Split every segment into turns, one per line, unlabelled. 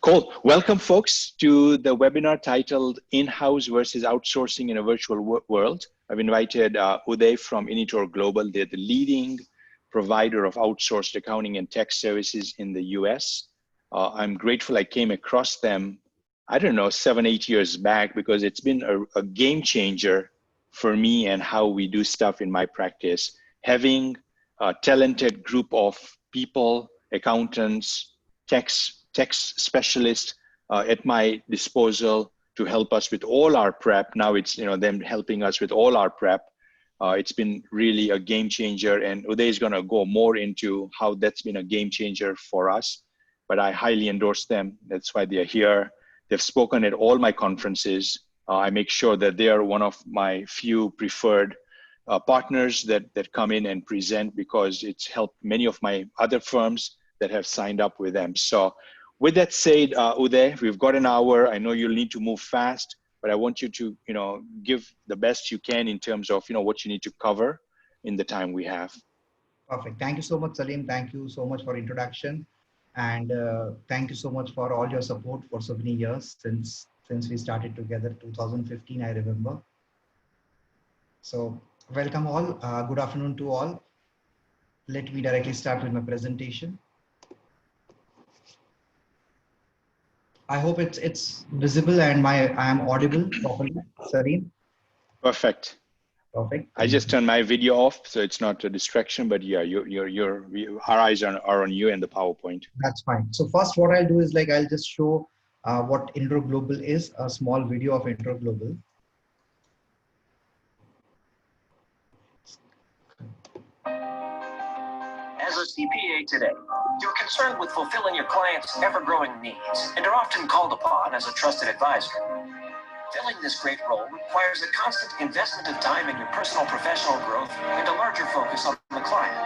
Cool. Welcome, folks, to the webinar titled In-House versus Outsourcing in a Virtual World. I've invited Uday from Initor Global. They're the leading provider of outsourced accounting and tax services in the US. I'm grateful I came across them, I don't know, 7-8 years back, because it's been a game changer for me and how we do stuff in my practice. Having a talented group of people, accountants, tax specialists at my disposal to help us with all our prep. Now it's them helping us with all our prep. It's been really a game changer, and Uday is going to go more into how that's been a game changer for us. But I highly endorse them. That's why they're here. They've spoken at all my conferences. I make sure that they are one of my few preferred partners that come in and present, because it's helped many of my other firms that have signed up with them. So with that said, Uday, we've got an hour. I know you'll need to move fast, but I want you to, give the best you can in terms of, what you need to cover in the time we have.
Perfect. Thank you so much, Salim. Thank you so much for introduction. And thank you so much for all your support for so many years since we started together, 2015, I remember. So welcome all. Good afternoon to all. Let me directly start with my presentation. I hope it's visible and I am audible properly, Salim.
Perfect.
Perfect.
I just turned my video off, so it's not a distraction. But yeah, our eyes are on you and the PowerPoint.
That's fine. So first, what I'll do is I'll just show what Initor Global is, a small video of Initor Global.
As a CPA today, you're concerned with fulfilling your clients' ever-growing needs and are often called upon as a trusted advisor. Filling this great role requires a constant investment of time in your personal professional growth and a larger focus on the client.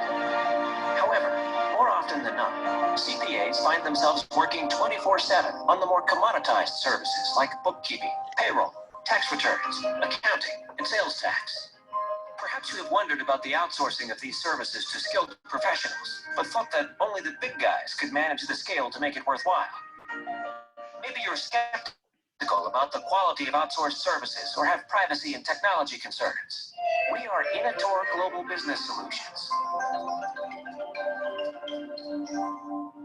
However, more often than not, CPAs find themselves working 24/7 on the more commoditized services like bookkeeping, payroll, tax returns, accounting, and sales tax. Perhaps you have wondered about the outsourcing of these services to skilled professionals, but thought that only the big guys could manage the scale to make it worthwhile. Maybe you're skeptical about the quality of outsourced services or have privacy and technology concerns. We are Initor Global Business Solutions,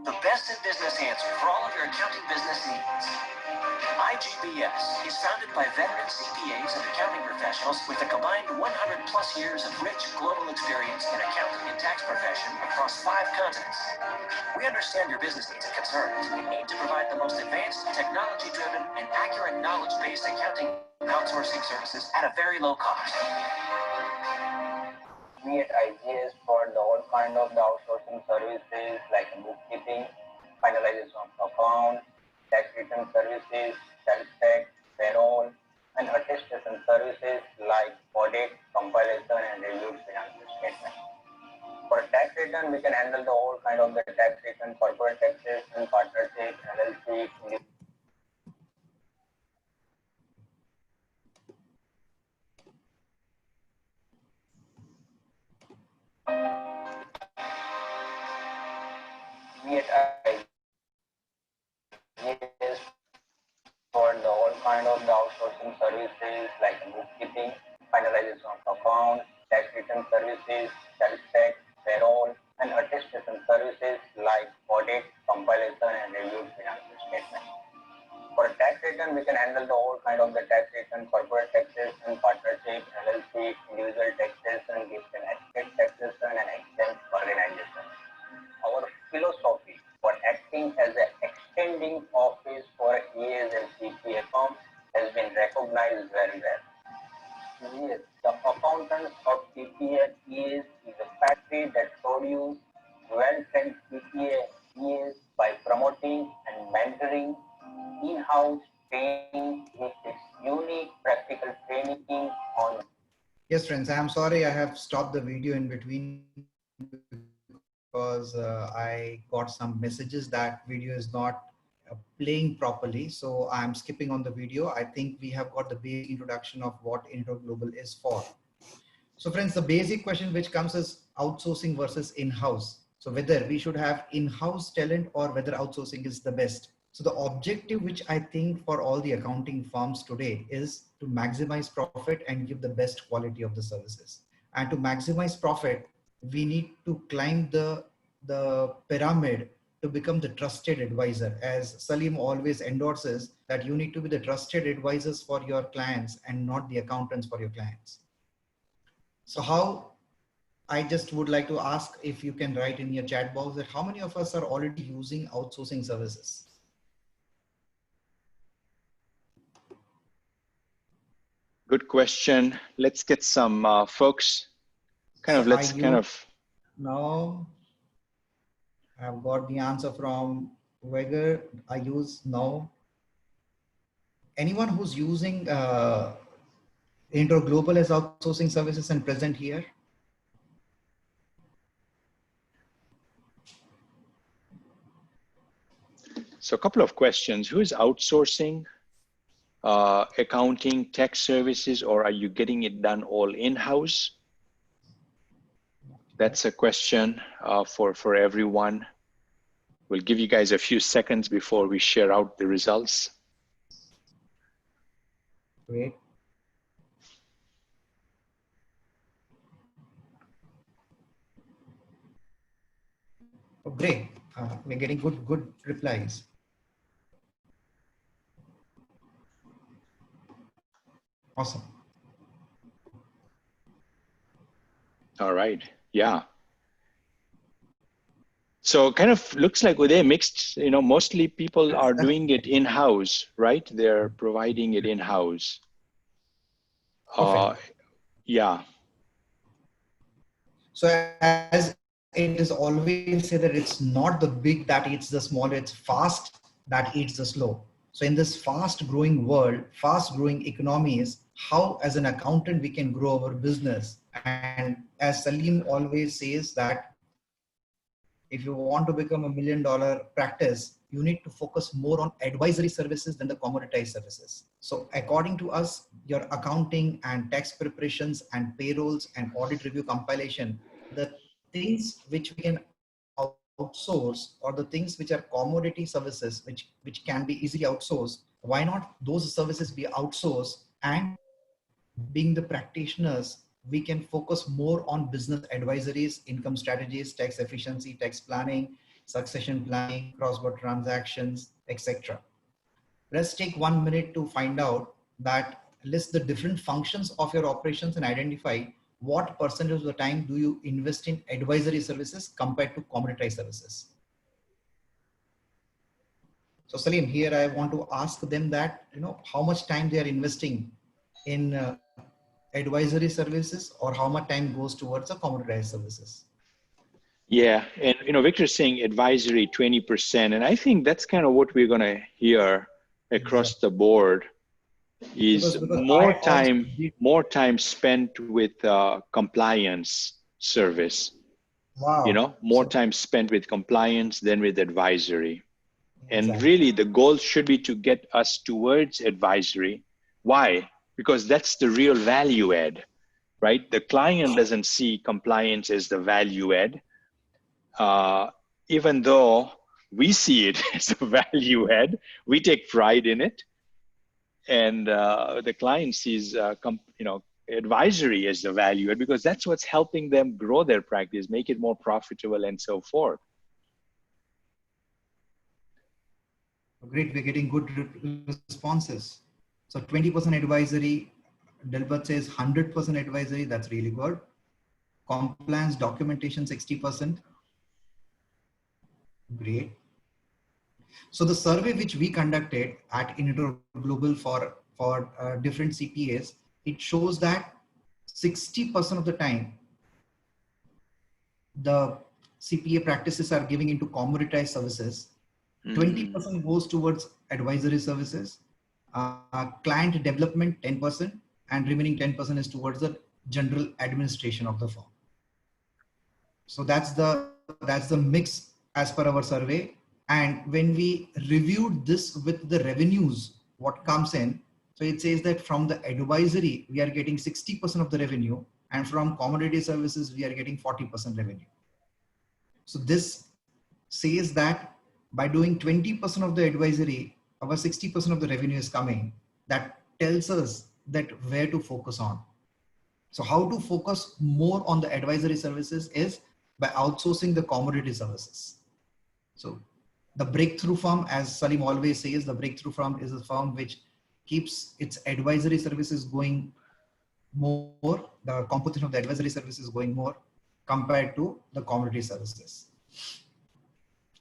the best in business answer for all of your accounting business needs. IGBS is founded by veteran CPAs and accounting professionals with a combined 100+ years of rich global experience in accounting and tax profession across 5 continents. We understand your business needs and concerns and aim to provide the most advanced, technology-driven, and accurate knowledge-based accounting and outsourcing services at a very low cost.
We at IGS for all kind of the outsourcing services like bookkeeping, finalization of accounts, tax return services, sales tax, payroll, and attestation services like audit, compilation, and reviewed financial statement. For tax return, we can handle the whole kind of the tax return, corporate taxes, and partnership, LLC. We at IGS for the all kind of the outsourcing services like bookkeeping, finalization of accounts, tax return services, sales tax, payroll, and attestation services like audit, compilation, and reviewed financial statement. For tax return, we can handle the whole kind of the tax return, corporate taxes, and partnership, LLC, individual taxation, gift and estate taxation, and exempt organization. Our philosophy for acting as an extending office for EAs and CPA firms has been recognized very well. Yes, the accountants of CPA EAs is a factory that produces well-trained CPA EAs by promoting and mentoring in-house training with its unique practical training on.
Yes, friends, I'm sorry I have stopped the video in between because I got some messages that video is not playing properly. So I'm skipping on the video. I think we have got the basic introduction of what Initor Global is for. So friends, the basic question which comes is outsourcing versus in-house. So whether we should have in-house talent or whether outsourcing is the best. So the objective, which I think for all the accounting firms today, is to maximize profit and give the best quality of the services. And to maximize profit, we need to climb the pyramid to become the trusted advisor. As Salim always endorses, that you need to be the trusted advisors for your clients and not the accountants for your clients. So how, I just would like to ask if you can write in your chat box that how many of us are already using outsourcing services?
Good question. Let's get some folks.
Now I've got the answer from Weger. I use now. Anyone who's using Initor Global as outsourcing services and present here?
So a couple of questions. Who is outsourcing accounting, tax services, or are you getting it done all in-house? That's a question for everyone. We'll give you guys a few seconds before we share out the results.
Great. Oh, great. We're getting good replies. Awesome.
All right. Yeah. So kind of looks like Uday mixed, mostly people are doing it in-house, right? They're providing it in-house. Yeah.
So as it is always said that it's not the big that eats the small, it's fast that eats the slow. So in this fast growing world, fast growing economies, how as an accountant we can grow our business. And as Salim always says that if you want to become $1 million practice, you need to focus more on advisory services than the commoditized services. So according to us, your accounting and tax preparations and payrolls and audit review compilation, the things which we can outsource or the things which are commodity services, which can be easily outsourced, why not those services be outsourced? And being the practitioners, we can focus more on business advisories, income strategies, tax efficiency, tax planning, succession planning, cross-border transactions, etc. Let's take 1 minute to find out that, list the different functions of your operations and identify what percentage of the time do you invest in advisory services compared to commoditized services. So Salim, here I want to ask them that, how much time they are investing in advisory services or how much time goes towards the commoditized services.
Yeah, and Victor's saying advisory 20%, and I think that's kind of what we're going to hear across the board is because more time spent with compliance service.
Wow.
More time spent with compliance than with advisory. Exactly. And really the goal should be to get us towards advisory. Why? Because that's the real value add, right? The client doesn't see compliance as the value add, even though we see it as a value add. We take pride in it, and the client sees, advisory as the value add because that's what's helping them grow their practice, make it more profitable, and so forth.
Great, we're getting good responses. So 20% advisory, Delbert says 100% advisory, that's really good. Compliance documentation 60%. Great. So the survey which we conducted at Initor Global for different CPAs, it shows that 60% of the time, the CPA practices are giving into commoditized services. 20% goes towards advisory services, client development 10%, and remaining 10% is towards the general administration of the firm. So that's the mix as per our survey. And when we reviewed this with the revenues, what comes in, so it says that from the advisory, we are getting 60% of the revenue, and from commodity services, we are getting 40% revenue. So this says that By doing 20% of the advisory, our 60% of the revenue is coming. That tells us that where to focus on. So how to focus more on the advisory services is by outsourcing the commodity services. So the breakthrough firm, as Salim always says, the breakthrough firm is a firm which keeps its advisory services going more, the composition of the advisory services going more compared to the commodity services.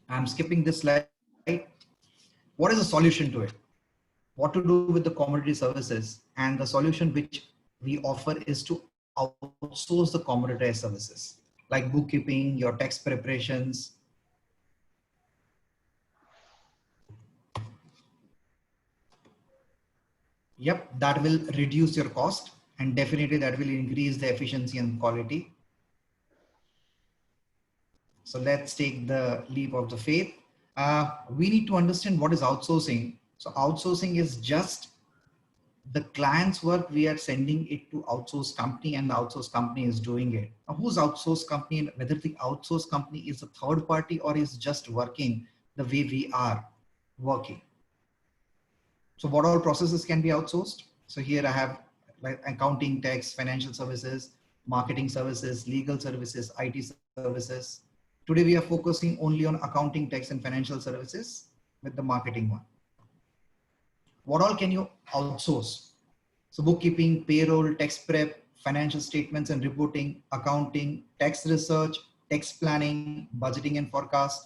I'm skipping this slide. What is the solution to it? What to do with the commodity services? And the solution which we offer is to outsource the commoditized services like bookkeeping, your tax preparations. Yep, that will reduce your cost and definitely that will increase the efficiency and quality. So let's take the leap of the faith. We need to understand what is outsourcing. So outsourcing is just the client's work, we are sending it to outsource company and the outsource company is doing it. Now, who's outsource company and whether the outsource company is a third party or is just working the way we are working. So what all processes can be outsourced? So here I have like accounting, tax, financial services, marketing services, legal services, IT services. Today we are focusing only on accounting, tax and financial services with the marketing one. What all can you outsource? So bookkeeping, payroll, tax prep, financial statements and reporting, accounting, tax research, tax planning, budgeting and forecast,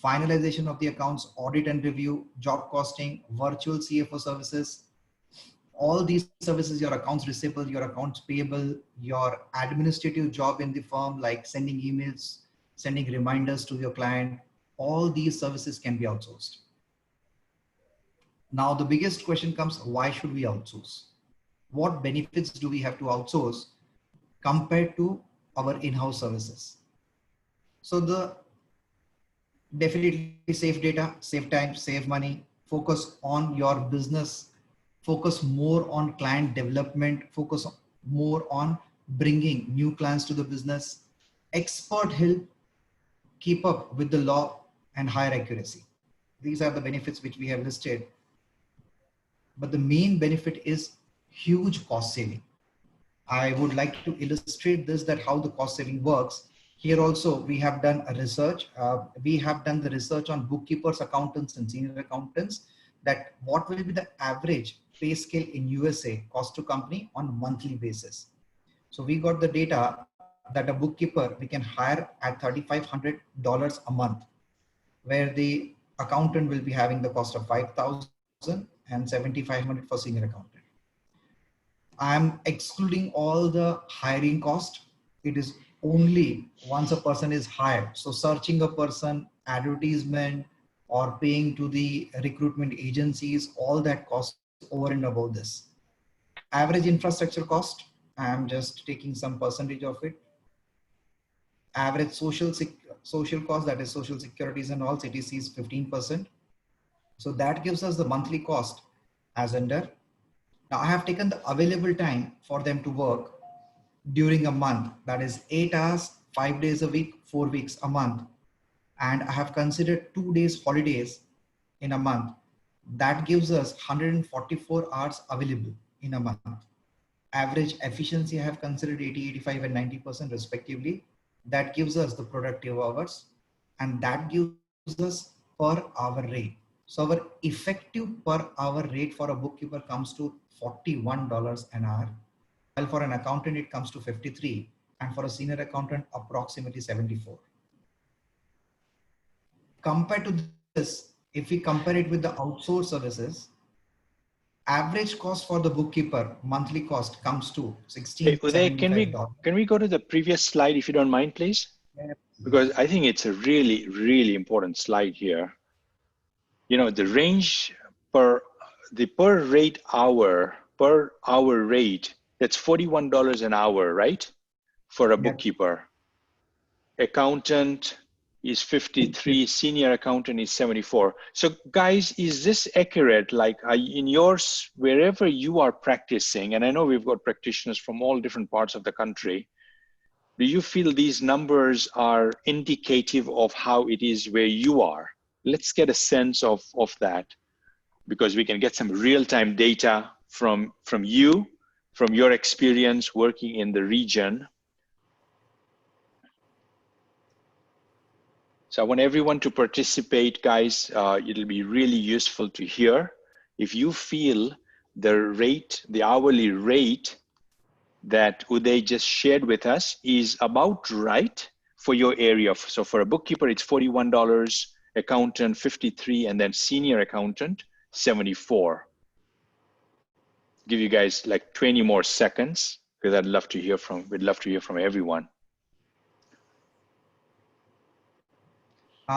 finalization of the accounts, audit and review, job costing, virtual CFO services. All these services, your accounts receivable, your accounts payable, your administrative job in the firm, like sending emails, sending reminders to your client, all these services can be outsourced. Now, the biggest question comes, why should we outsource? What benefits do we have to outsource compared to our in-house services? So the definitely save data, save time, save money, focus on your business, focus more on client development, focus more on bringing new clients to the business, expert help, keep up with the law and higher accuracy. These are the benefits which we have listed. But the main benefit is huge cost saving. I would like to illustrate this, that how the cost saving works. Here also we have done a research. We have done the research on bookkeepers, accountants and senior accountants, that what will be the average pay scale in USA cost to company on a monthly basis. So we got the data that a bookkeeper we can hire at $3,500 a month, where the accountant will be having the cost of $5,000 and $7,500 for senior accountant. I'm excluding all the hiring cost. It is only once a person is hired. So searching a person, advertisement, or paying to the recruitment agencies, all that costs over and above this. Average infrastructure cost, I'm just taking some percentage of it. Average social cost, that is social securities and all, CTC is 15%. So that gives us the monthly cost as under. Now I have taken the available time for them to work during a month, that is 8 hours, 5 days a week, 4 weeks a month. And I have considered 2 days holidays in a month. That gives us 144 hours available in a month. Average efficiency I have considered 80, 85 and 90% respectively. That gives us the productive hours, and that gives us per hour rate. So our effective per hour rate for a bookkeeper comes to $41 an hour, while for an accountant it comes to 53, and for a senior accountant approximately 74. Compared to this, if we compare it with the outsourced services, average cost for the bookkeeper monthly cost comes to $1,675.
Uday, can we go to the previous slide if you don't mind, please? Because I think it's a really, really important slide here. You know, the range per hour rate, that's $41 an hour, right? For a bookkeeper. Accountant is 53, senior accountant is 74. So guys, is this accurate? Like in yours, wherever you are practicing, and I know we've got practitioners from all different parts of the country, do you feel these numbers are indicative of how it is where you are? let's get a sense of that, because we can get some real-time data from you, from your experience working in the region. So I want everyone to participate, guys. It'll be really useful to hear. If you feel the hourly rate that Uday just shared with us is about right for your area. So for a bookkeeper, it's $41, accountant, $53, and then senior accountant, $74. Give you guys like 20 more seconds, because we'd love to hear from everyone.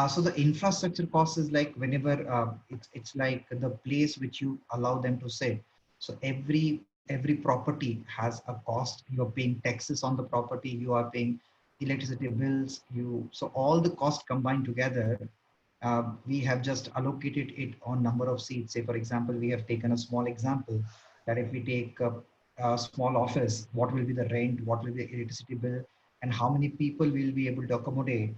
So the infrastructure cost is like whenever it's like the place which you allow them to sit. So every property has a cost. You are paying taxes on the property. You are paying electricity bills. So all the costs combined together. We have just allocated it on number of seats. Say for example, we have taken a small example that if we take a small office, what will be the rent? What will be the electricity bill? And how many people will be able to accommodate?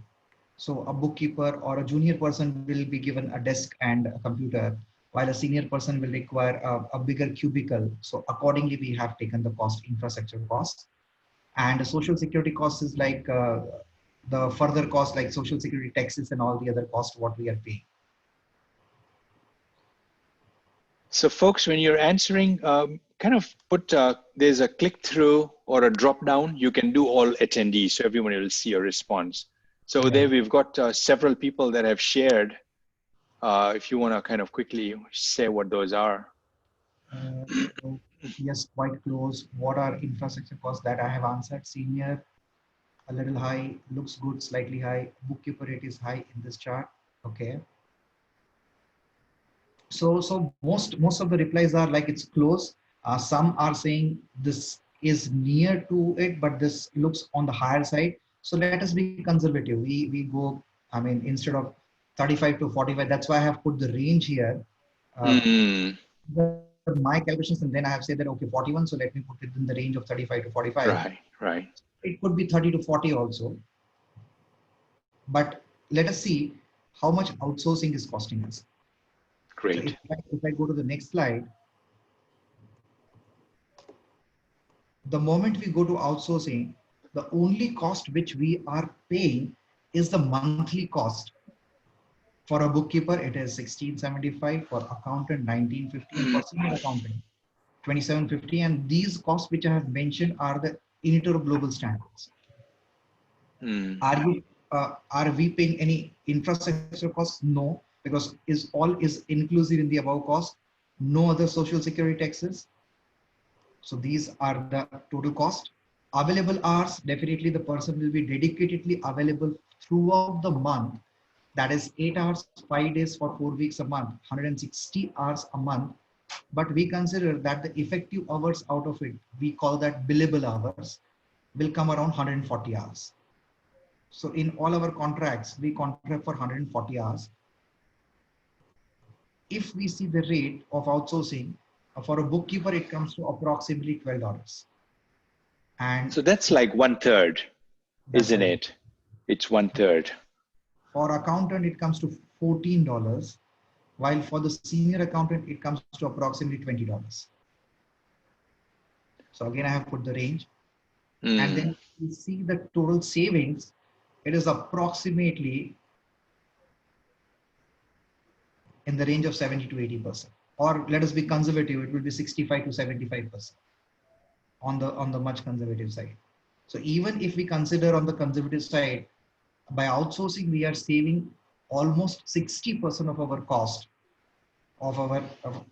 So a bookkeeper or a junior person will be given a desk and a computer, while a senior person will require a bigger cubicle. So accordingly, we have taken the infrastructure cost. And the social security cost is like the further cost, like social security taxes and all the other costs what we are paying.
So folks, when you're answering, kind of put, there's a click through or a drop down. You can do all attendees, so everyone will see your response. So there we've got several people that have shared. If you want to kind of quickly say what those are.
Yes, quite close. What are infrastructure costs that I have answered? Senior, a little high, looks good, slightly high. Bookkeeper rate is high in this chart. Okay. So most of the replies are like it's close. Some are saying this is near to it, but this looks on the higher side. So let us be conservative. We go, I mean, instead of 35 to 45, that's why I have put the range here. My calculations, and then I have said that, okay, 41. So let me put it in the range of 35 to 45.
Right.
It could be 30 to 40 also. But let us see how much outsourcing is costing us.
Great.
So if I go to the next slide, the moment we go to outsourcing, the only cost which we are paying is the monthly cost. For a bookkeeper, it is $16.75, for accountant $19.50, and for senior accountant $27.50. And these costs which I have mentioned are the Initor global standards. Are we paying any infrastructure costs? No, because all is inclusive in the above cost. No other social security taxes. So these are the total cost. Available hours, definitely the person will be dedicatedly available throughout the month. That is 8 hours, 5 days for 4 weeks a month, 160 hours a month. But we consider that the effective hours out of it, we call that billable hours, will come around 140 hours. So in all our contracts, we contract for 140 hours. If we see the rate of outsourcing, for a bookkeeper, it comes to approximately $12. And
so that's like 1/3, isn't it? It's 1/3.
For accountant, it comes to $14, while for the senior accountant, it comes to approximately $20. So again, I have put the range. And then we see the total savings. It is approximately in the range of 70 to 80%. Or let us be conservative, it will be 65 to 75% on the much conservative side. So even if we consider on the conservative side, by outsourcing, we are saving almost 60% of our cost, of our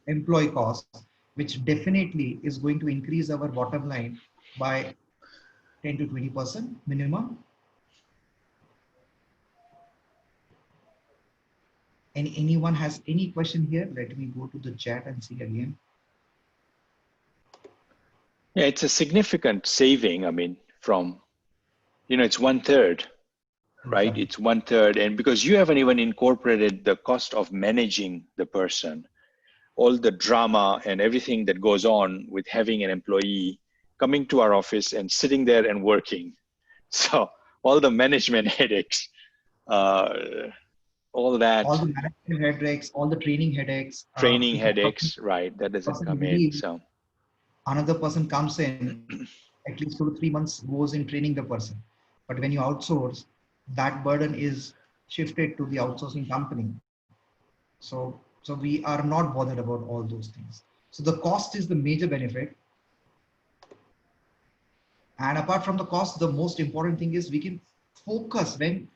employee cost, which definitely is going to increase our bottom line by 10 to 20% minimum. And anyone has any question here? Let me go to the chat and see again.
Yeah, it's a significant saving. I mean, from, it's 1/3, right?
Exactly.
It's 1/3. And because you haven't even incorporated the cost of managing the person, all the drama and everything that goes on with having an employee coming to our office and sitting there and working. So all the management headaches, all that.
All the management headaches, all the training headaches.
Training
If a
headaches, right? That doesn't
person
come in.
leaves,
So
another person comes in, at least 2 to 3 months goes in training the person. But when you outsource, that burden is shifted to the outsourcing company. So we are not bothered about all those things. So the cost is the major benefit. And apart from the cost, the most important thing is we can focus when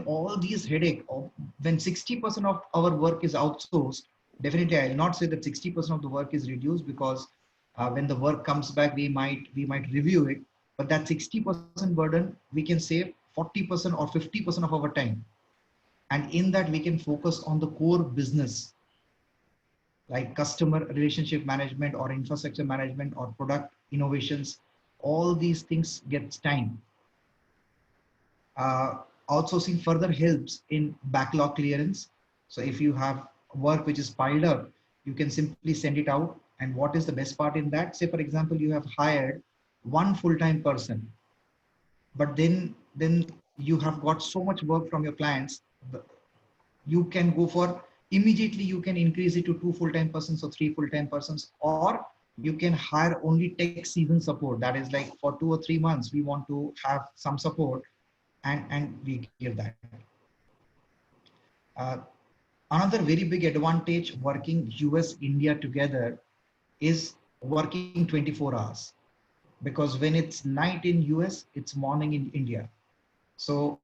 all these headache, or when 60% of our work is outsourced. Definitely, I'll not say that 60% of the work is reduced, because when the work comes back, we might review it. But that 60% burden, we can save 40% or 50% of our time, and in that we can focus on the core business, like customer relationship management or infrastructure management or product innovations. All these things gets time. Outsourcing further helps in backlog clearance. So if you have work which is piled up, you can simply send it out. And what is the best part in that? Say, for example, you have hired one full-time person, but then you have got so much work from your clients. You can go for immediately, you can increase it to 2 full-time persons or 3 full-time persons, or you can hire only tech season support. That is like for 2 or 3 months, we want to have some support, and we give that. Uh, Another very big advantage working US, India together is working 24 hours. Because when it's night in US, it's morning in India. So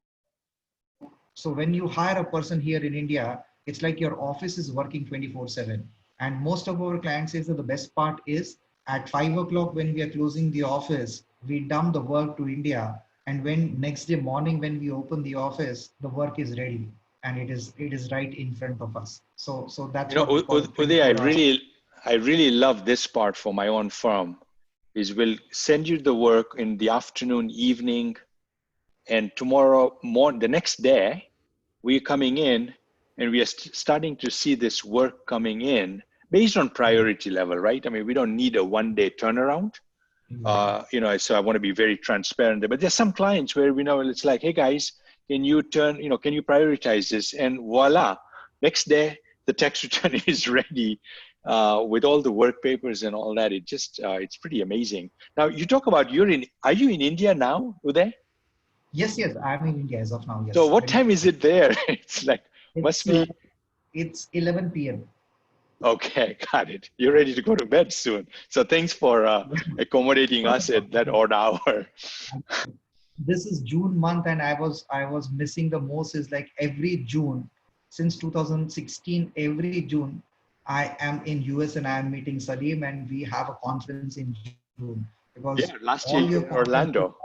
when you hire a person here in India, it's like your office is working 24/7. And most of our clients say that the best part is at 5 o'clock when we are closing the office, we dump the work to India. And when next day morning, when we open the office, the work is ready and it is right in front of us. So that's what we call
Uday,
24 hours.
I really love this part for my own firm. Is we'll send you the work in the afternoon, evening, and tomorrow morning, the next day, we're coming in and we are starting to see this work coming in based on priority level, right? I mean, we don't need a one-day turnaround. So I want to be very transparent there. But there's some clients where we know it's like, hey guys, can you prioritize this? And voila, next day the tax return is ready with all the work papers and all that. It's pretty amazing. Now you talk about are you in India now, Uday?
Yes, I'm in India as of now.
So
Yes.
what time is it there? It's like, must
It's
be.
it's 11 p.m.
Okay, got it. You're ready to go to bed soon. So thanks for accommodating us at that odd hour.
This is June month, and I was missing the most is like every June since 2016. Every June, I am in US and I am meeting Salim, and we have a conference in June, because
Yeah, last
all
year
your
you were in
conferences.
Orlando,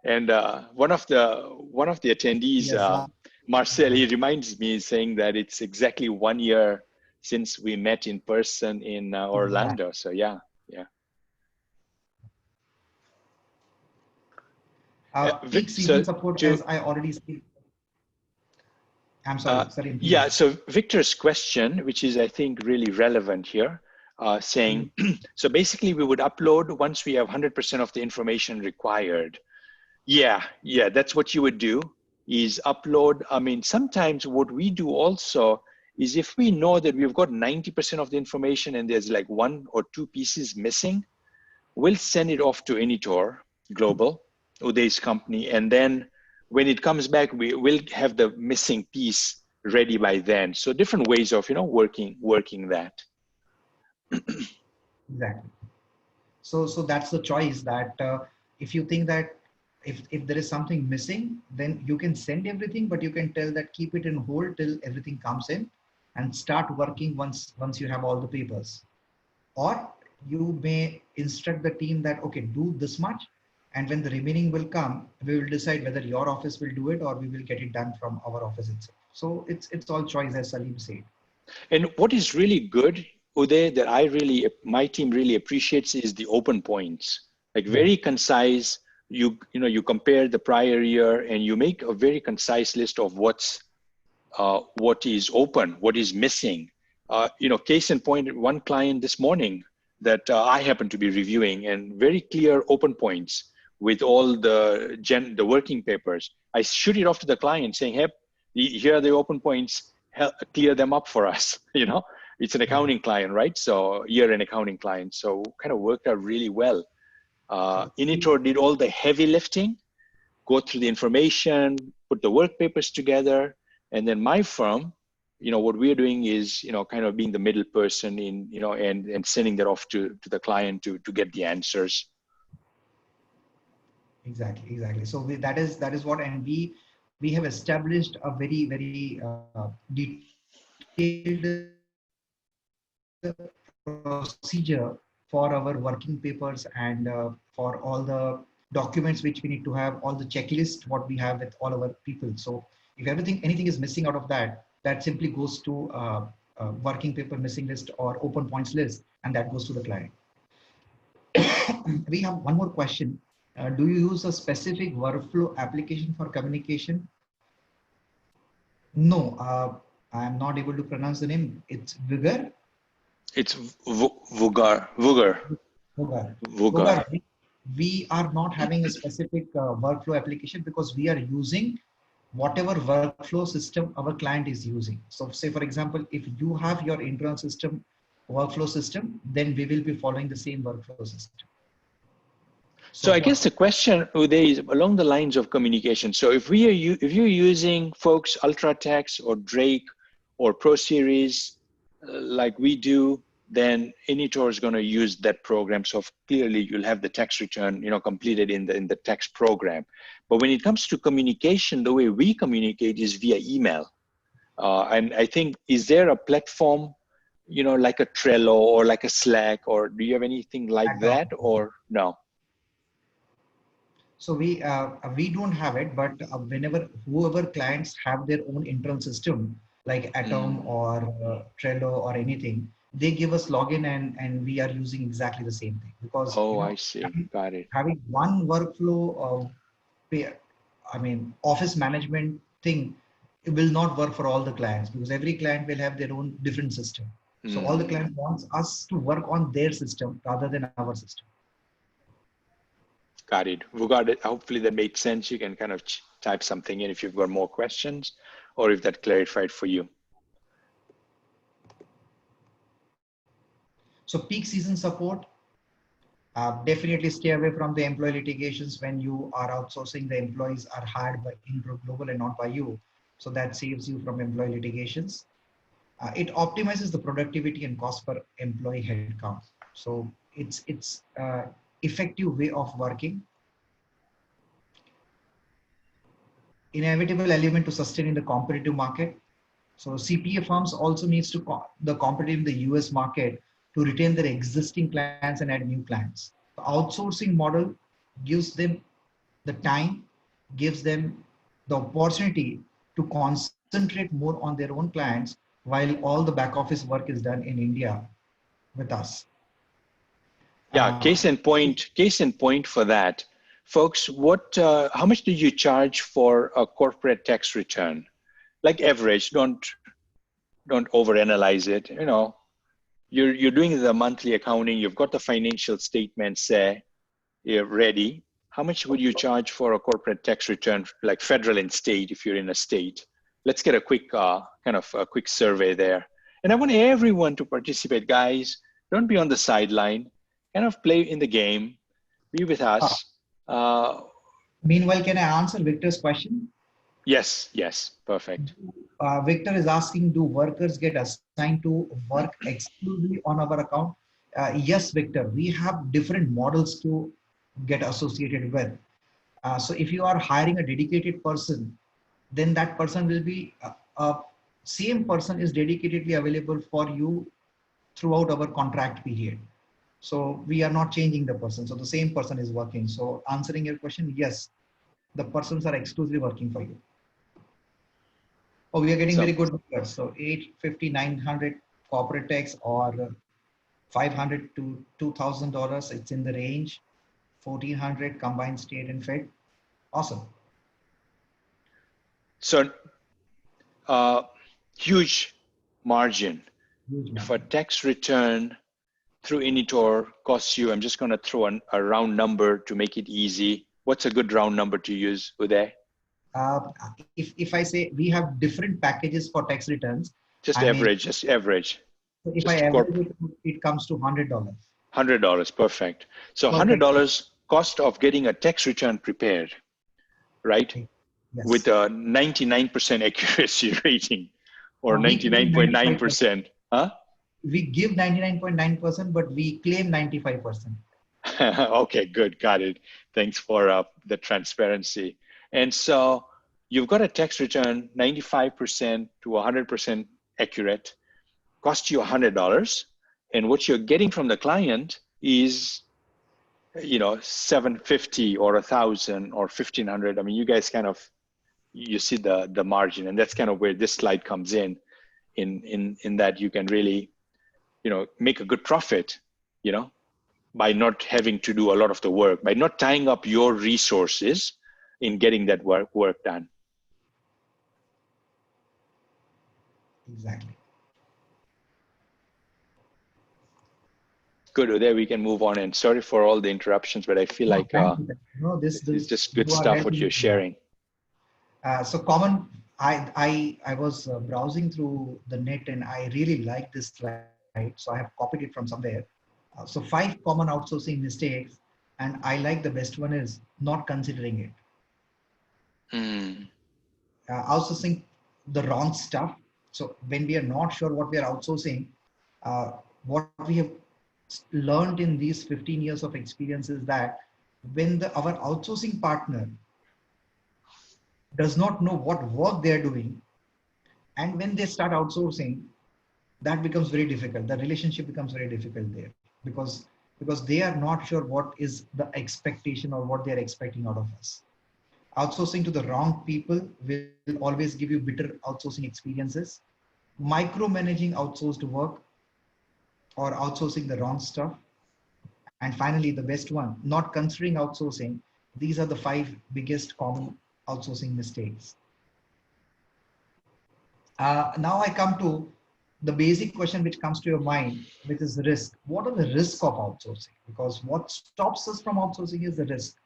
and one of the attendees,
Yes,
Marcel, he reminds me saying that it's exactly 1 year since we met in person in
exactly.
Orlando. So yeah.
Peak season
So
support,
to
as I already said. I'm sorry, Salim,
yeah,
please.
so Victor's question, which is I think really relevant here, saying, so basically we would upload once we have 100% of the information required. Yeah, that's what you would do, is upload. I mean, sometimes what we do also is if we know that we've got 90% of the information and there's like 1 or 2 pieces missing, we'll send it off to Initor Global, Uday's company, and then when it comes back, we will have the missing piece ready by then. So different ways of working that.
Exactly. So that's the choice, that if you think that if there is something missing, then you can send everything, but you can tell that keep it in hold till everything comes in, and start working once you have all the papers. Or you may instruct the team that, okay, do this much, and when the remaining will come, we will decide whether your office will do it or we will get it done from our office itself. So it's all choice, as Salim said.
And what is really good, Uday, that my team really appreciates is the open points, like very concise. You compare the prior year and you make a very concise list of what is open, what is missing. Case in point, one client this morning that I happen to be reviewing, and very clear open points with all the working papers. I shoot it off to the client saying, hey, here are the open points. clear them up for us. It's an accounting client, right? So you're an accounting client. So kind of worked out really well. Initor did all the heavy lifting, go through the information, put the work papers together. And then my firm, what we're doing is, kind of being the middle person in, and sending that off to the client to get the answers.
Exactly. So that is what, and we have established a very, very detailed procedure for our working papers and for all the documents which we need to have, all the checklist what we have with all our people. So if anything is missing out of that simply goes to working paper missing list or open points list, and that goes to the client. We have one more question. Do you use a specific workflow application for communication? No, I am not able to pronounce the name. It's Vigor.
It's Vugar.
We are not having a specific workflow application because we are using whatever workflow system our client is using. So say, for example, if you have your internal system, workflow system, then we will be following the same workflow system.
So I guess the question, Uday, is along the lines of communication. So if you're using folks UltraText or Drake or Pro Series like we do, then Initor is going to use that program. So clearly you'll have the tax return, completed in the tax program. But when it comes to communication, the way we communicate is via email. And I think, is there a platform, like a Trello or like a Slack, or do you have anything like that, or no?
So we don't have it, but whoever clients have their own internal system like Atom or Trello or anything, they give us login and we are using exactly the same thing because
I see. Got it.
Having one workflow office management thing, it will not work for all the clients because every client will have their own different system. So all the clients wants us to work on their system rather than our system.
Got it. We got it. Hopefully that made sense. You can kind of type something in if you've got more questions or if that clarified for you.
So peak season support, definitely stay away from the employee litigations when you are outsourcing. The employees are hired by Initor Global and not by you. So that saves you from employee litigations. It optimizes the productivity and cost per employee headcount. So it's effective way of working. Inevitable element to sustain in the competitive market. So CPA firms also needs to compete in the US market to retain their existing clients and add new clients. The outsourcing model gives them the time, gives them the opportunity to concentrate more on their own clients while all the back office work is done in India with us.
Yeah, case in point for that, folks. How much do you charge for a corporate tax return? Like average, don't overanalyze it. You're doing the monthly accounting. You've got the financial statements you're ready. How much would you charge for a corporate tax return, like federal and state, if you're in a state? Let's get a quick quick survey there. And I want everyone to participate, guys. Don't be on the sideline. Kind of play in the game, be with us.
Meanwhile, can I answer Victor's question?
Yes, perfect.
Victor is asking, do workers get assigned to work exclusively on our account? Yes, Victor, we have different models to get associated with. So if you are hiring a dedicated person, then that person will be, same person is dedicatedly available for you throughout our contract period. So we are not changing the person. So the same person is working. So answering your question, yes, the persons are exclusively working for you. Oh, we are getting very good numbers. So 850, 900 corporate tax or $500 to $2,000. It's in the range. 1,400 combined state and fed. Awesome.
So huge margin. If a tax return through Initor costs you, I'm just going to throw a round number to make it easy. What's a good round number to use, Uday?
uh, if I say we have different packages for tax returns,
Just
I mean,
average, just average,
so if I
just
average
corp.
it, it comes to $100.
$100, perfect. So
Perfect.
$100 cost of getting a tax return prepared, right? With
Yes.
a 99% accuracy rating or
We claim 95%.
99.9%. Huh?
We give 99.9%, but we claim 95%.
Okay, good. Got it. Thanks for the transparency. And so you've got a tax return 95% to 100% accurate, cost you $100. And what you're getting from the client is, you know, 750 or 1,000 or 1,500. I mean, you guys kind of, you see the margin, and that's kind of where this slide comes in that you can really, you know, make a good profit, you know, by not having to do a lot of the work, by not tying up your resources in getting that work done.
Exactly.
Good. Uday, we can move on. And sorry for all the interruptions, but I feel
No,
like
thank you. No,
this is just good
you are
stuff what
helping.
you're sharing.
So common, I was browsing through the net and I really like this slide. So I have copied it from somewhere. So 5 common outsourcing mistakes, and I like the best one is not considering it.
Mm.
Outsourcing the wrong stuff. So when we are not sure what we are outsourcing, what we have learned in these 15 years of experience is that when our outsourcing partner does not know what work they are doing, and when they start outsourcing, that becomes very difficult. The relationship becomes very difficult there because they are not sure what is the expectation or what they are expecting out of us. Outsourcing to the wrong people will always give you bitter outsourcing experiences. Micromanaging outsourced work or outsourcing the wrong stuff. And finally, the best one, not considering outsourcing. These are the 5 biggest common outsourcing mistakes. Now I come to the basic question which comes to your mind, which is risk. What are the risks of outsourcing? Because what stops us from outsourcing is the risk.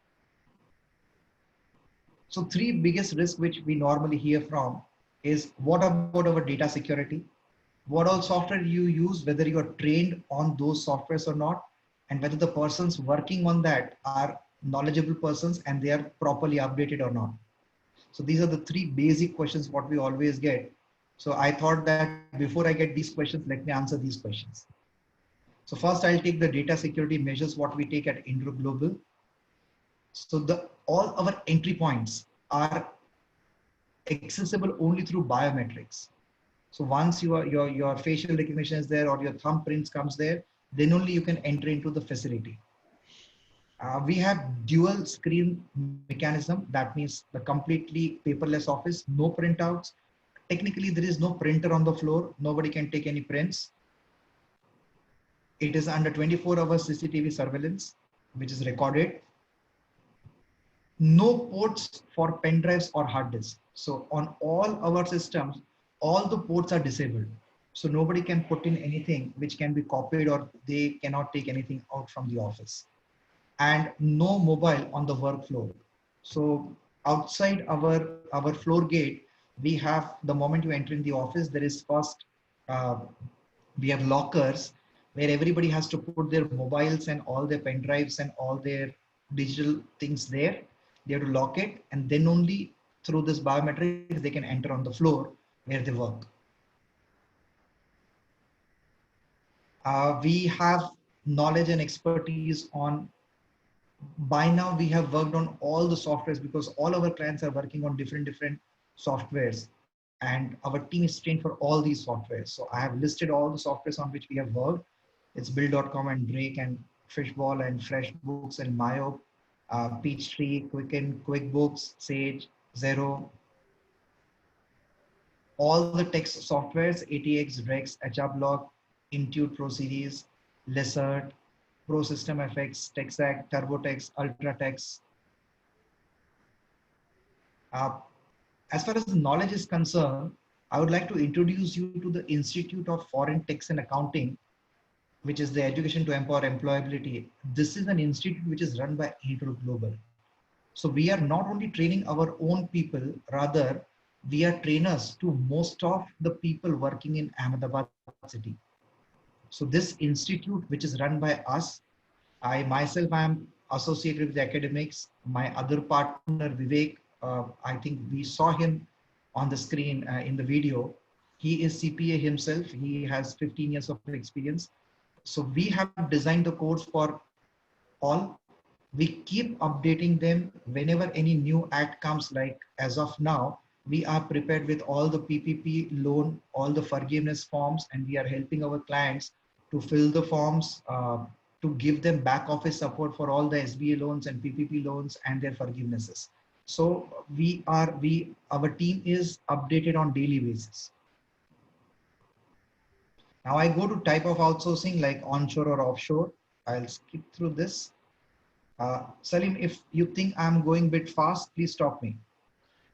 So 3 biggest risks which we normally hear from is what about our data security? What all software you use, whether you are trained on those softwares or not, and whether the persons working on that are knowledgeable persons and they are properly updated or not. So these are the 3 basic questions what we always get. So I thought that before I get these questions, let me answer these questions. So first I'll take the data security measures what we take at Initor Global. So all our entry points are accessible only through biometrics. So once your facial recognition is there or your thumbprints comes there, then only you can enter into the facility. We have dual screen mechanism. That means the completely paperless office, no printouts. Technically, there is no printer on the floor. Nobody can take any prints. It is under 24-hour CCTV surveillance, which is recorded. No ports for pen drives or hard disks. So on all our systems, all the ports are disabled. So nobody can put in anything which can be copied or they cannot take anything out from the office. And no mobile on the work floor. So outside our floor gate, we have, the moment you enter in the office, there is first, we have lockers where everybody has to put their mobiles and all their pen drives and all their digital things there. They have to lock it, and then only through this biometrics they can enter on the floor where they work. We have knowledge and expertise on, by now we have worked on all the softwares because all our clients are working on different softwares, and our team is trained for all these softwares. So I have listed all the softwares on which we have worked. It's Bill.com and Drake and Fishball and FreshBooks and Mayo, Peachtree, Quicken, QuickBooks, Sage, Xero. All the text softwares, ATX, Rex, HRBlock, Intuit Pro Series, Lessert, Pro System FX, TexAct, TurboTax, UltraTax. As far as the knowledge is concerned, I would like to introduce you to the Institute of Foreign Tax and Accounting, which is the Education to Empower Employability. This is an institute which is run by Initor Global. So we are not only training our own people, rather we are trainers to most of the people working in Ahmedabad city. So this institute, which is run by us, I myself am associated with the academics. My other partner Vivek, I think we saw him on the screen in the video. He is CPA himself. He has 15 years of experience. So we have designed the course for all. We keep updating them whenever any new act comes. Like as of now, we are prepared with all the PPP loan, all the forgiveness forms, and we are helping our clients to fill the forms, to give them back office support for all the SBA loans and PPP loans and their forgivenesses. So our team is updated on daily basis. Now I go to type of outsourcing like onshore or offshore. I'll skip through this. Salim, if you think I'm going a bit fast, please stop me.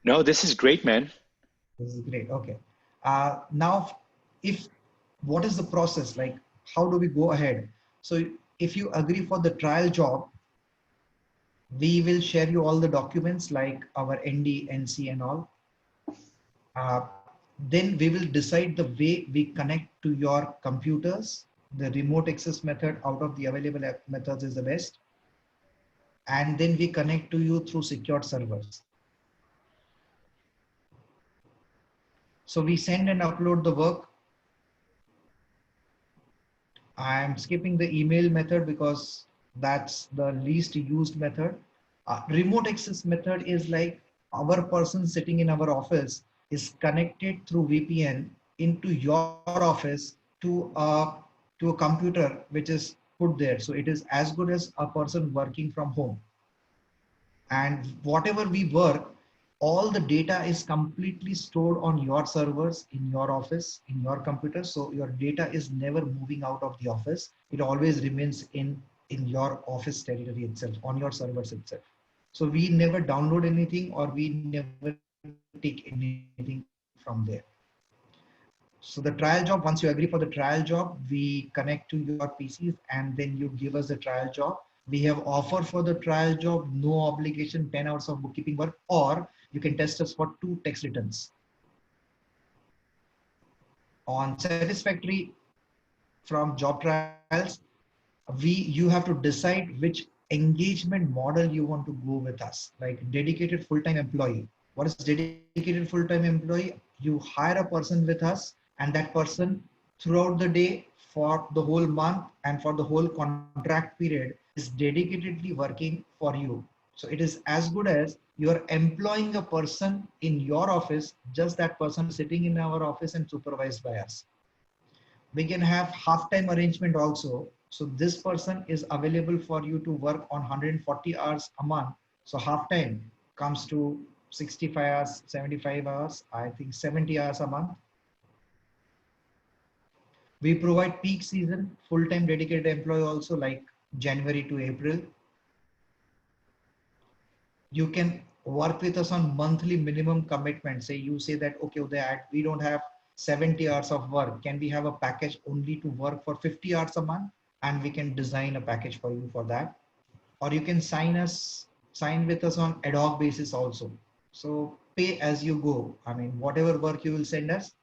No, this is great, man.
This is great. Okay. Now, what is the process? Like, how do we go ahead? So if you agree for the trial job, we will share you all the documents like our ND, NC and all. Then we will decide the way we connect to your computers. The remote access method out of the available methods is the best. And then we connect to you through secured servers. So we send and upload the work. I'm skipping the email method because that's the least used method. Remote access method is like our person sitting in our office is connected through VPN into your office to a computer which is put there. So it is as good as a person working from home. And whatever we work, all the data is completely stored on your servers in your office, in your computer. So your data is never moving out of the office. It always remains in your office territory itself, on your servers itself. So we never download anything or we never take anything from there. So the trial job, once you agree for the trial job, we connect to your PCs and then you give us the trial job. We have offer for the trial job, no obligation, 10 hours of bookkeeping work, or you can test us for 2 tax returns. On satisfactory from job trials, you have to decide which engagement model you want to go with us, like dedicated full-time employee. What is dedicated full-time employee? You hire a person with us and that person throughout the day for the whole month and for the whole contract period is dedicatedly working for you. So it is as good as you're employing a person in your office, just that person sitting in our office and supervised by us. We can have half-time arrangement also. So this person is available for you to work on 140 hours a month. So half-time comes to 65 hours, 75 hours, I think 70 hours a month. We provide peak season, full-time dedicated employee also, like January to April. You can work with us on monthly minimum commitment. Say you say that, okay, Uday, we don't have 70 hours of work. Can we have a package only to work for 50 hours a month? And we can design a package for you for that. Or you can sign with us on ad hoc basis also. So pay as you go. I mean, whatever work you will send us,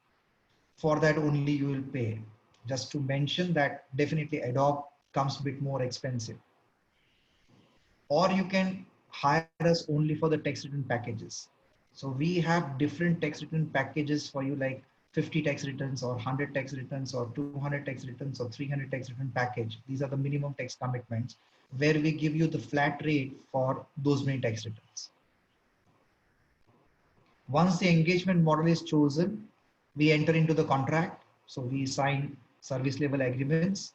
for that only you will pay. Just to mention that definitely ad hoc comes a bit more expensive. Or you can hire us only for the tax return packages. So we have different tax return packages for you, like 50 tax returns or 100 tax returns or 200 tax returns or 300 tax return package. These are the minimum tax commitments where we give you the flat rate for those many tax returns. Once the engagement model is chosen, we enter into the contract. So we sign service level agreements,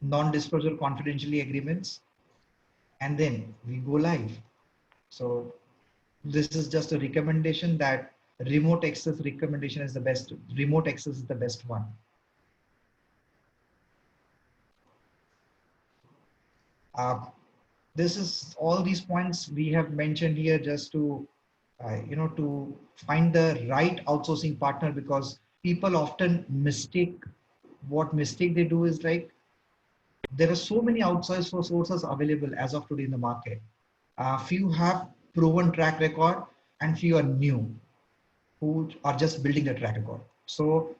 non-disclosure confidentiality agreements, and then we go live. So this is just a recommendation that remote access recommendation is the best. Remote access is the best one. This is all these points we have mentioned here just to, to find the right outsourcing partner, because people often what mistake they do is like, there are so many outsource sources available as of today in the market. Few have proven track record, and few are new who are just building the track record. So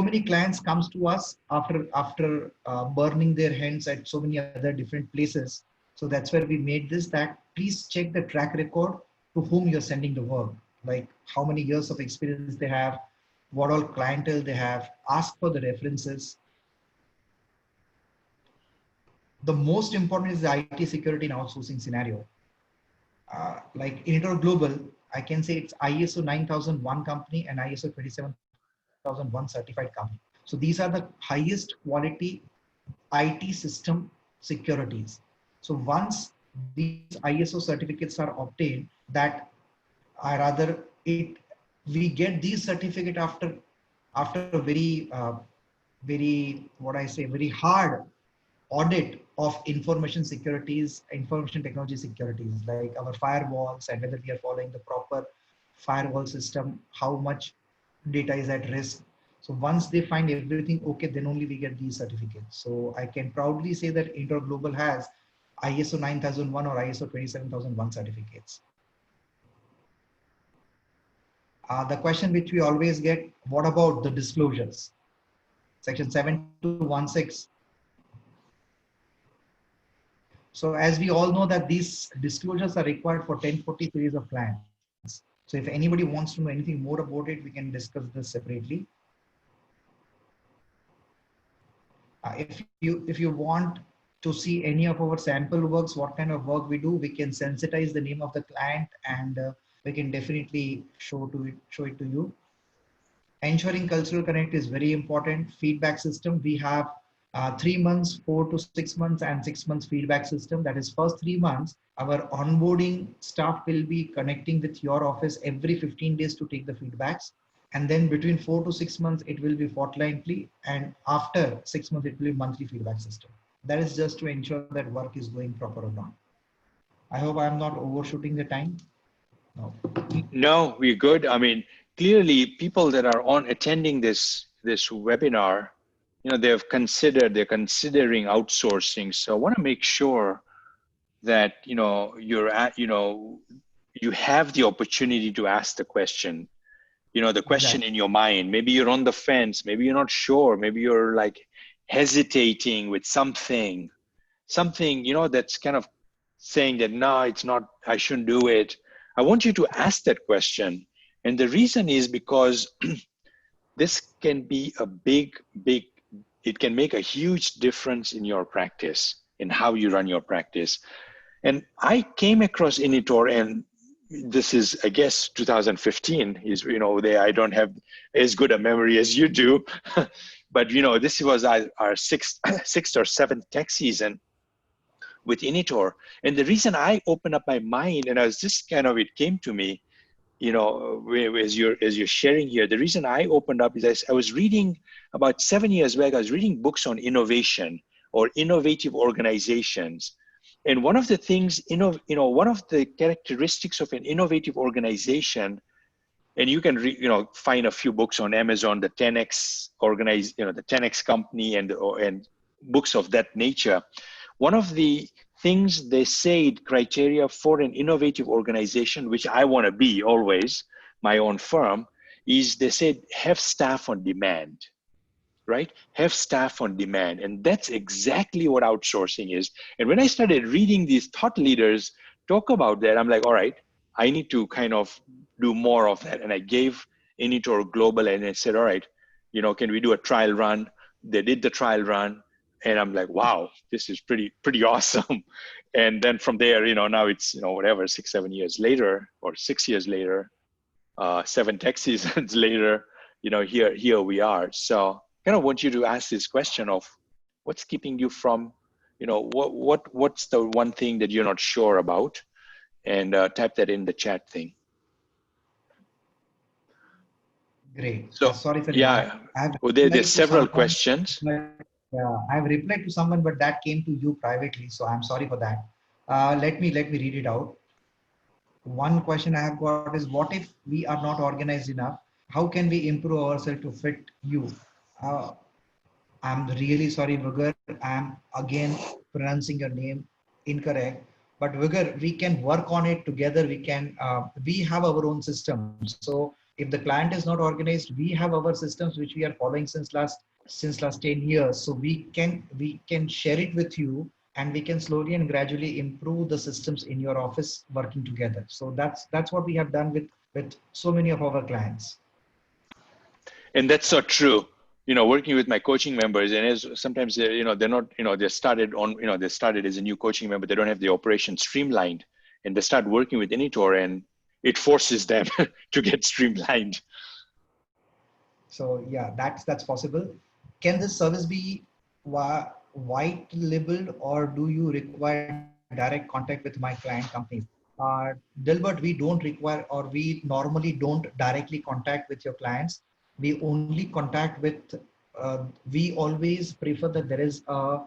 many clients comes to us after burning their hands at so many other different places. So that's where we made this, that please check the track record to whom you're sending the work, like how many years of experience they have, what all clientele they have, ask for the references. The most important is the IT security and outsourcing scenario. Like Initor Global, I can say it's ISO 9001 company and ISO 27001 certified company. So these are the highest quality IT system securities. So once these ISO certificates are obtained, that I rather it we get these certificate after a very what I say very hard audit of information securities, information technology securities, like our firewalls and whether we are following the proper firewall system, how much data is at risk. So once they find everything okay, then only we get these certificates. So I can proudly say that Inter Global has ISO 9001 or ISO 27001 certificates. The question which we always get, what about the disclosures? Section 7216. So as we all know that these disclosures are required for 1040 series of clients. So if anybody wants to know anything more about it, we can discuss this separately. If you want to see any of our sample works, what kind of work we do, we can sensitize the name of the client, and we can definitely show it to you. Ensuring cultural connect is very important. Feedback system, we have 3 months, 4 to 6 months, and 6 months feedback system. That is, first 3 months, our onboarding staff will be connecting with your office every 15 days to take the feedbacks. And then between 4 to 6 months, it will be fortnightly. And after 6 months, it will be monthly feedback system. That is just to ensure that work is going proper or not. I hope I'm not overshooting the time. No.
No, we're good. I mean, clearly people that are on attending this webinar, they're considering outsourcing. So I want to make sure that, you have the opportunity to ask the question, the question in your mind. Maybe you're on the fence, maybe you're not sure, maybe you're like hesitating with something, that's kind of saying that, no, it's not, I shouldn't do it. I want you to ask that question. And the reason is because this can be it can make a huge difference in your practice, in how you run your practice. And I came across Initor, and this is, I guess, 2015 is, I don't have as good a memory as you do, but, this was our sixth or seventh tech season with Initor. And the reason I opened up my mind, and I was just it came to me, as you're sharing here, the reason I opened up is I was reading about 7 years back, I was reading books on innovation or innovative organizations. And one of the things, one of the characteristics of an innovative organization, and you can find a few books on Amazon, the 10X the 10X company and books of that nature. One of the things they say criteria for an innovative organization, which I want to be always, my own firm, is they said have staff on demand, right? Have staff on demand. And that's exactly what outsourcing is. And when I started reading these thought leaders talk about that, I'm like, all right, I need to kind of do more of that. And I gave Initor Global and I said, all right, can we do a trial run? They did the trial run. And I'm like, wow, this is pretty awesome. And then from there, now it's, whatever, 6-7 years later, or 6 years later, 7 tech seasons later, here we are. So kind of want you to ask this question of what's keeping you from, what's the one thing that you're not sure about, and type that in the chat thing.
Great.
So
sorry, sir.
yeah, there's several questions.
I've replied to someone, but that came to you privately, so I'm sorry for that. Let me read it out. One question I have got is, what if we are not organized enough? How can we improve ourselves to fit you? I'm really sorry, Vagar. I'm again pronouncing your name incorrect. but we can work on it together. We have our own system. So if the client is not organized, we have our systems which we are following since last 10 years. So we can share it with you, and we can slowly and gradually improve the systems in your office working together. So that's what we have done with so many of our clients.
And that's so true. Working with my coaching members, and sometimes they're not, they started as a new coaching member. They don't have the operation streamlined, and they start working with Initor, and it forces them to get streamlined.
So yeah, that's possible. Can this service be white labeled, or do you require direct contact with my client companies? Dilbert, we don't require, or we normally don't directly contact with your clients. We only contact with, we always prefer that there is a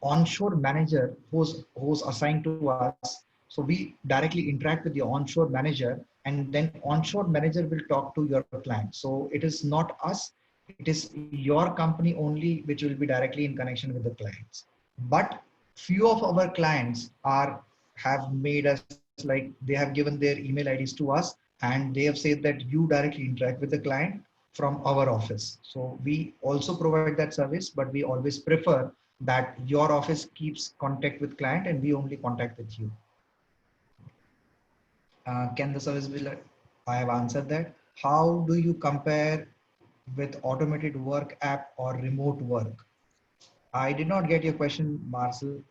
onshore manager who's assigned to us. So we directly interact with the onshore manager, and then onshore manager will talk to your client. So it is not us, it is your company only which will be directly in connection with the clients. But few of our clients have made us, like, they have given their email IDs to us, and they have said that you directly interact with the client from our office. So we also provide that service, but we always prefer that your office keeps contact with client and we only contact with you. Can the service be like, I have answered that. How do you compare with automated work app or remote work? I did not get your question, Marcel.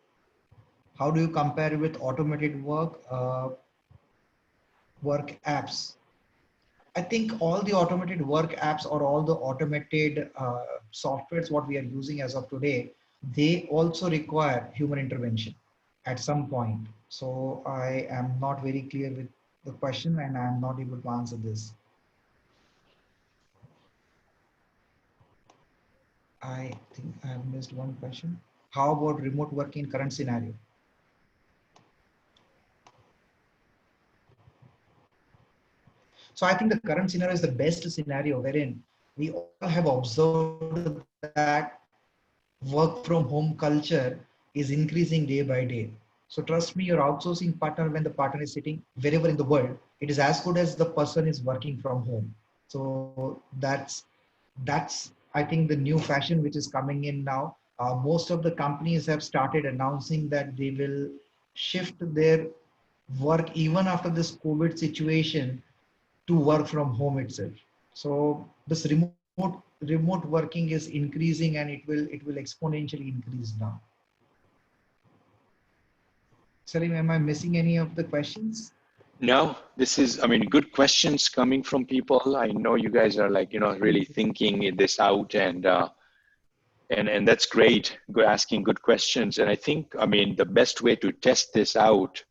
How do you compare with automated work apps? I think all the automated work apps or all the automated softwares what we are using as of today, they also require human intervention at some point. So I am not very clear with the question, and I am not able to answer this. I think I have missed one question. How about remote work in current scenario? So I think the current scenario is the best scenario, wherein we all have observed that work from home culture is increasing day by day. So trust me, your outsourcing partner, when the partner is sitting wherever in the world, it is as good as the person is working from home. So that's I think the new fashion which is coming in now. Most of the companies have started announcing that they will shift their work even after this COVID situation to work from home itself. So this remote working is increasing, and it will exponentially increase now. Salim, am I missing any of the questions?
No, this is, good questions coming from people. I know you guys are like, really thinking this out, and that's great. Asking good questions. And I think, the best way to test this out,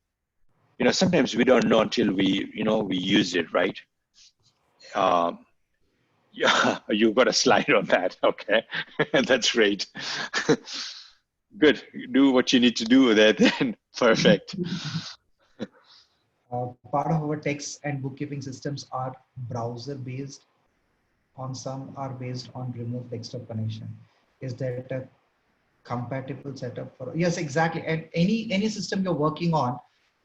sometimes we don't know until we use it, right? Yeah, you've got a slide on that. Okay, that's great. Good. Do what you need to do with it then. Perfect.
Part of our text and bookkeeping systems are browser based. On some are based on remote desktop connection. Is that a compatible setup for? Yes, exactly. And any system you're working on,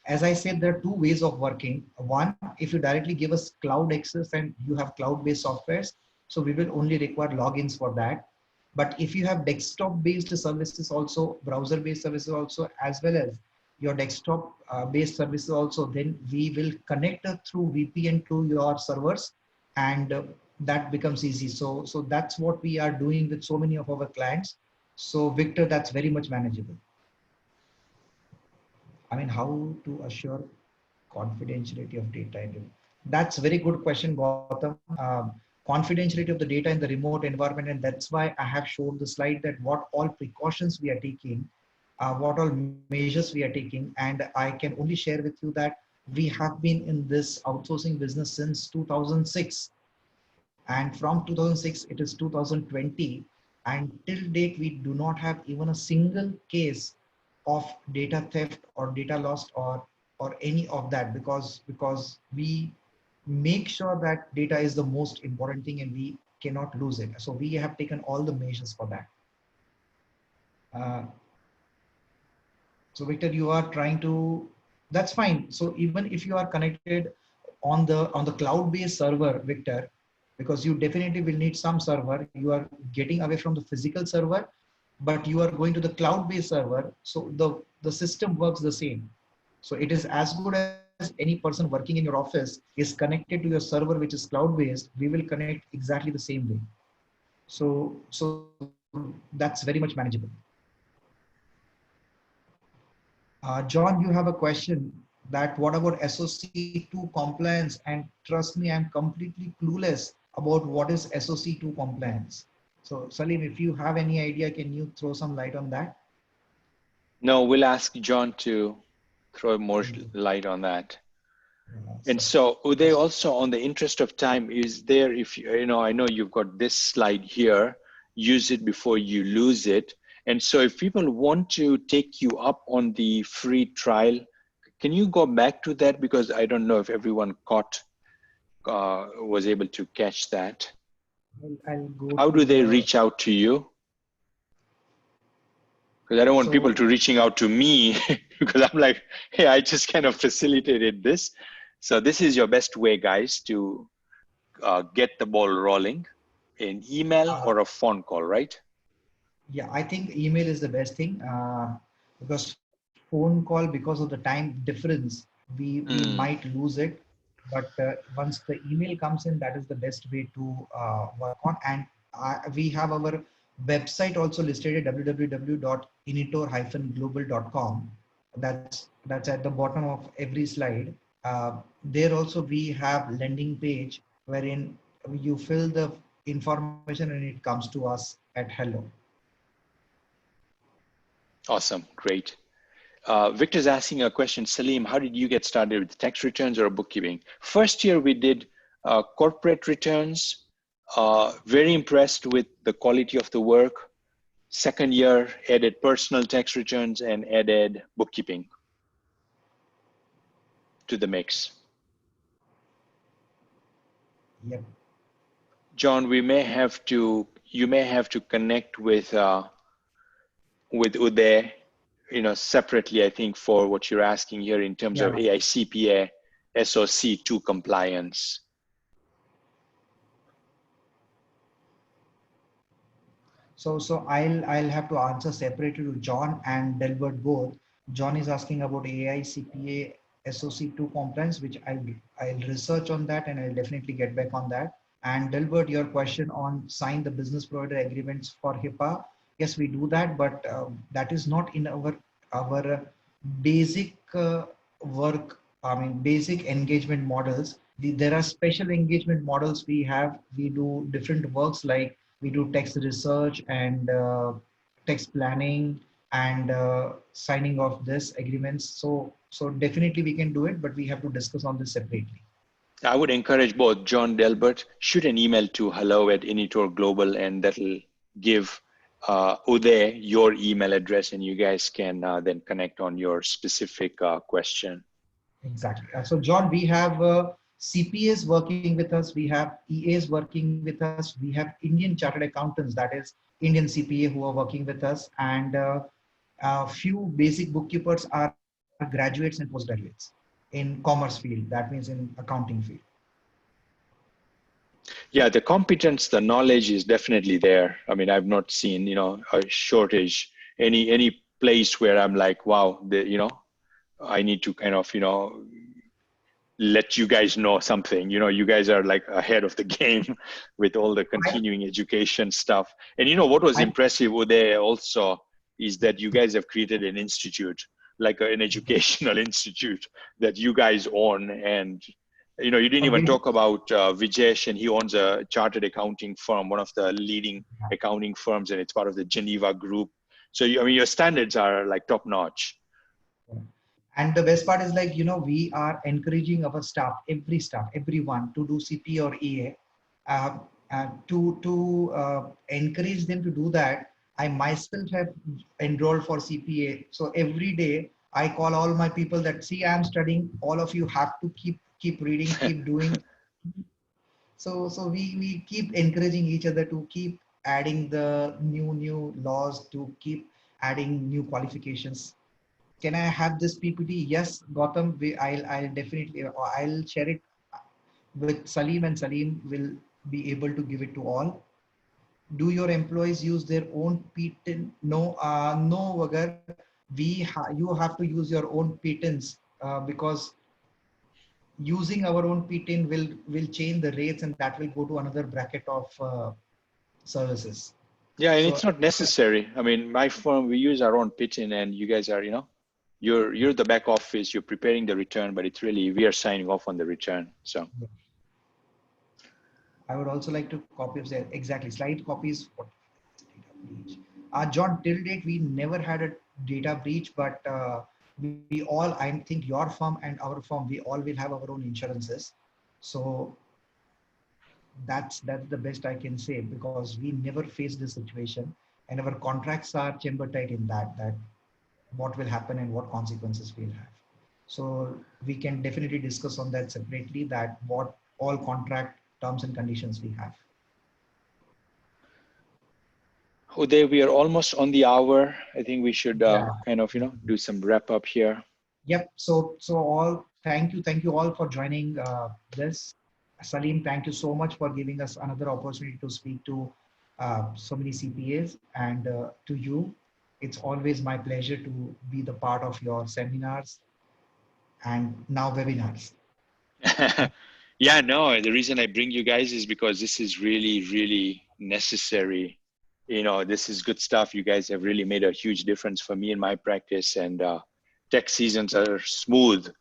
as I said, there are two ways of working. One, if you directly give us cloud access and you have cloud-based softwares, so we will only require logins for that. But if you have desktop-based services also, browser-based services also, as well as your desktop-based services also, then we will connect through VPN to your servers, and that becomes easy. So that's what we are doing with so many of our clients. So Victor, that's very much manageable. I mean, how to assure confidentiality of data? That's a very good question, Gautam. Confidentiality of the data in the remote environment, and that's why I have shown the slide that what all precautions we are taking, what all measures we are taking, and I can only share with you that we have been in this outsourcing business since 2006, and from 2006 it is 2020, and till date we do not have even a single case of data theft or data lost or any of that, because we make sure that data is the most important thing and we cannot lose it. So we have taken all the measures for that. So Victor, you are trying to, that's fine. So even if you are connected on the cloud-based server, Victor, because you definitely will need some server, you are getting away from the physical server, but you are going to the cloud-based server. So the system works the same. So it is as good as any person working in your office is connected to your server, which is cloud-based. We will connect exactly the same way. So that's very much manageable. John, you have a question that what about SOC2 compliance? And trust me, I'm completely clueless about what is SOC2 compliance. So Salim, if you have any idea, can you throw some light on that?
No, we'll ask John to throw more
Thank you.
light on that. And
So,
so Uday, also on the interest of time, is there, if you know, I know you've got this slide here, use it before you lose it. And so if people want to take you up on the free trial, can you go back to that? Because I don't know if everyone was able to catch that.
I'll go
How do
to
they
the,
reach out to you? Because I don't want people
so,
to reaching out to me because I'm like, hey, I just kind of facilitated this. So this is your best way, guys, to get the ball rolling, an email
uh,
or a phone call, right?
yeah, I think email is the best thing because phone call, because of the time difference, we might
Mm,
lose it. But once the email comes in, that is the best way to work on. And we have our website also listed at www.initor-global.com. That's at the bottom of every slide. There also we have landing page wherein you fill the information and it comes to us at hello.
awesome, great. Victor's asking a question, Salim, how did you get started with tax returns or bookkeeping? First year we did corporate returns, very impressed with the quality of the work. Second year added personal tax returns and added bookkeeping to the mix.
Yep.
John, you may have to connect with Uday, you know, separately, I think, for what you're asking here in terms of
Yeah.
AICPA, SOC2 compliance.
So I'll have to answer separately to John and Delbert both. John is asking about AICPA SOC2 compliance, which I'll research on that and I'll definitely get back on that. And Delbert, your question on sign the business provider agreements for HIPAA. Yes, we do that, but that is not in our basic work. I mean, basic engagement models. There are special engagement models we have. We do different works like we do text research and text planning and signing of this agreements. So definitely we can do it, but we have to discuss on this separately.
I would encourage both John, Delbert, shoot an email to hello@Initor Global, and that'll give Uday your email address, and you guys can then connect on your specific question.
Exactly. So John, we have CPAs working with us. We have EAs working with us. We have Indian chartered accountants, that is Indian CPA, who are working with us. And a few basic bookkeepers are graduates and postgraduates in commerce field. That means in accounting field.
Yeah, the competence, the knowledge is definitely there. I mean, I've not seen, you know, a shortage, any place where I'm like, wow, you know, I need to kind of, you know, let you guys know something. You know, you guys are like ahead of the game with all the
I,
continuing education stuff. And you know what was
I,
impressive there also is that you guys have created an institute, like an educational institute that you guys own. And you know, you didn't even talk about Vijesh, and he owns a chartered accounting firm, one of the leading accounting firms, and it's part of the Geneva group. So I mean, your standards are like top notch.
and the best part is, like, we are encouraging our staff, everyone to do CP or EA. Uh, to encourage them to do that, I myself have enrolled for CPA. So every day I call all my people that, see, I'm studying. All of you have to keep reading, keep doing. So we keep encouraging each other to keep adding the new laws, to keep adding new qualifications. can I have this PPT? Yes, Gautam, I'll definitely, I'll share it with Salim, and Salim will be able to give it to all. Do your employees use their own patent? No, no, Vagar. You have to use your own patents because using our own patent will change the rates, and that will go to another bracket of services.
Yeah, and
So
it's not necessary. I mean, my firm, we use our own pitching, and you guys are, you're the back office, you're preparing the return, but it's really, we are signing off on the return. So
I would also like to copy of that exactly slide copies. John, till date we never had a data breach, but we all, I think your firm and our firm, we all will have our own insurances. So that's the best I can say, because we never faced this situation, and our contracts are chamber tight in that what will happen and what consequences we'll have. So we can definitely discuss on that separately, that what all contract terms and conditions we have.
Uday, we are almost on the hour. I think we should
Yeah.
kind of, do some wrap up here.
Yep. So all, thank you all for joining this. Salim, thank you so much for giving us another opportunity to speak to so many CPAs, and to you, it's always my pleasure to be the part of your seminars and now webinars.
Yeah, no, the reason I bring you guys is because this is really, really necessary. This is good stuff. You guys have really made a huge difference for me in my practice, and tech seasons are smooth.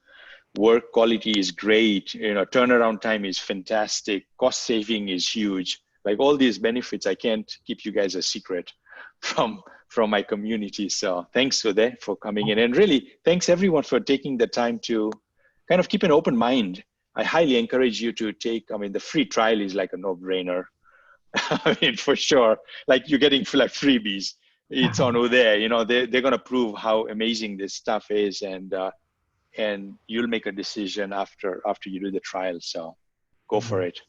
Work quality is great. Turnaround time is fantastic. Cost saving is huge. Like all these benefits, I can't keep you guys a secret from my community. So thanks, Uday, for coming in, and really thanks everyone for taking the time to kind of keep an open mind. I highly encourage you to take. I mean, the free trial is like a no-brainer. I mean, for sure. Like you're getting like freebies. It's on Uday. They're gonna prove how amazing this stuff is, and you'll make a decision after you do the trial. So go for it.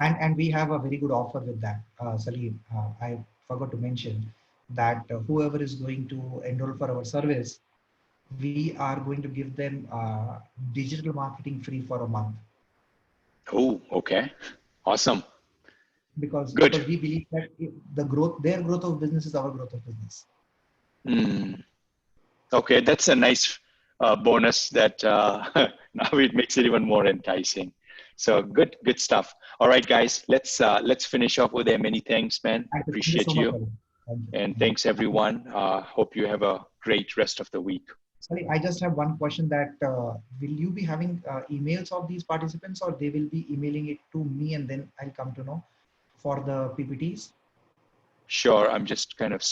And we have a very good offer with that, Salim. I forgot to mention that whoever is going to enroll for our service, we are going to give them digital marketing free for a month.
Oh, okay. Awesome.
Because
Good.
we believe that their growth of business is our growth of business.
Okay, that's a nice bonus that now it makes it even more enticing. So good stuff. All right, guys, let's finish off with many thanks, man. Appreciate
Thank you so
you.
much. Thank you.
And thanks everyone. Hope you have a great rest of the week.
Sorry, I just have one question, that will you be having emails of these participants, or they will be emailing it to me and then I'll come to know for the PPTs?
Sure, I'm just kind of